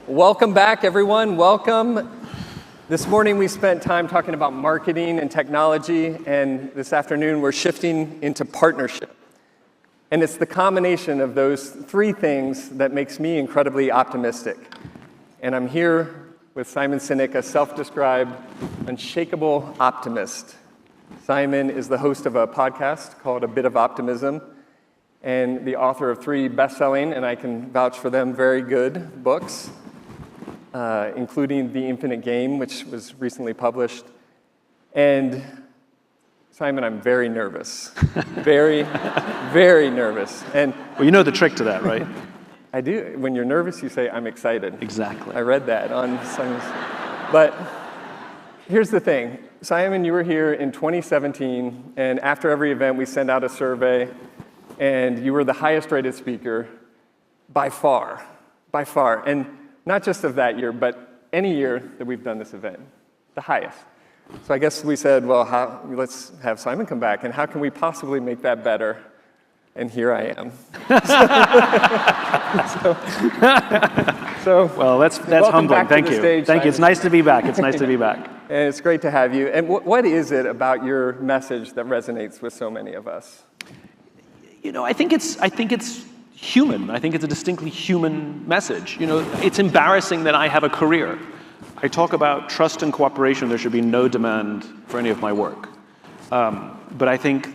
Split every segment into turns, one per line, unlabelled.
Welcome back, everyone. Welcome. This morning we spent time talking about marketing and technology, and this afternoon we're shifting into partnership. And it's the combination of those three things that makes me incredibly optimistic. And I'm here with Simon Sinek, a self-described unshakable optimist. Simon is the host of a podcast called A Bit of Optimism, and the author of 3 best-selling, and I can vouch for them, very good books, including The Infinite Game, which was recently published. And Simon, I'm very nervous. Very, very nervous. And
well, you know the trick to that, right?
I do. When you're nervous, you say, I'm excited.
Exactly.
I read that on Simon's. But here's the thing. Simon, you were here in 2017, and after every event, we send out a survey, and you were the highest rated speaker by far. And not just of that year, but any year that we've done this event, the highest. So I guess we said, well, let's have Simon come back, and how can we possibly make that better? And here I am.
Well, that's humbling. Thank you.
Stage,
Thank you. It's nice to be back. It's nice to be back.
And it's great to have you. And what is it about your message that resonates with so many of us?
You know, I think it's human. I think it's a distinctly human message. You know, it's embarrassing that I have a career. I talk about trust and cooperation. There should be no demand for any of my work. But I think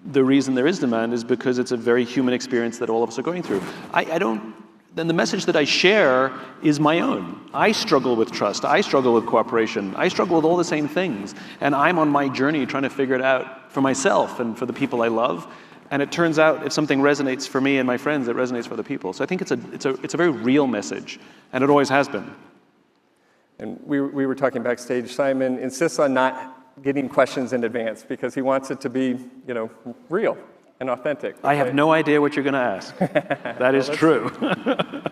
the reason there is demand is because it's a very human experience that all of us are going through. Then the message that I share is my own. I struggle with trust. I struggle with cooperation. I struggle with all the same things. And I'm on my journey trying to figure it out for myself and for the people I love. And it turns out if something resonates for me and my friends, it resonates for other people. So I think it's a very real message, and it always has been.
And we were talking backstage. Simon insists on not getting questions in advance because he wants it to be, real and authentic.
I have no idea what you're going to ask. That is true.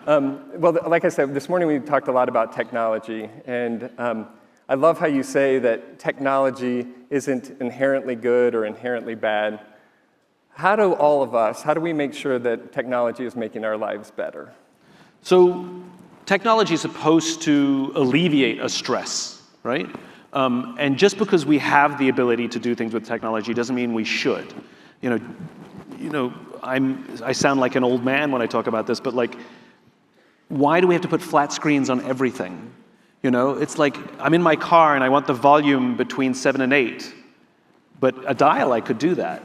Well, like I said, this morning we talked a lot about technology, and I love how you say that technology isn't inherently good or inherently bad. How do we make sure that technology is making our lives better?
So technology is supposed to alleviate a stress, right? And just because we have the ability to do things with technology doesn't mean we should. I sound like an old man when I talk about this, but why do we have to put flat screens on everything? It's like I'm in my car and I want the volume between 7 and 8, but a dial I could do that,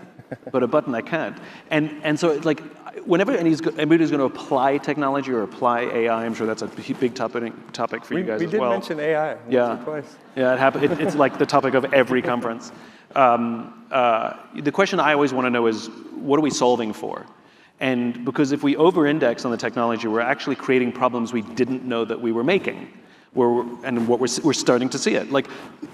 but a button I can't. And so whenever anybody's going to apply technology or apply AI, I'm sure that's a big topic for you guys as well.
We did mention AI once or twice.
Yeah, it happened. It's like the topic of every conference. The question I always want to know is, what are we solving for? And because if we over-index on the technology, we're actually creating problems we didn't know that we were making. We're starting to see it. Like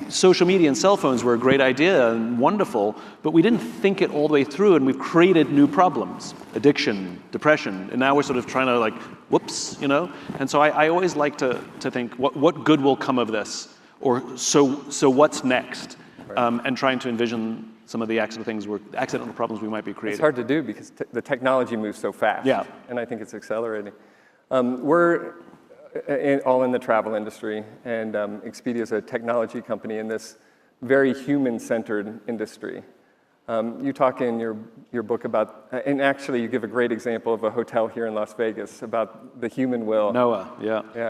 social media and cell phones were a great idea and wonderful, but we didn't think it all the way through, and we've created new problems: addiction, depression, and now we're sort of trying to whoops, And so I always like to think, what good will come of this, or so what's next, right. And trying to envision some of the accidental problems we might be creating.
It's hard to do because the technology moves so fast.
Yeah.
And I think it's accelerating. We're all in the travel industry, and Expedia is a technology company in this very human-centered industry. You talk in your book about, and actually you give a great example of a hotel here in Las Vegas about the human will.
Noah, yeah.
Yeah.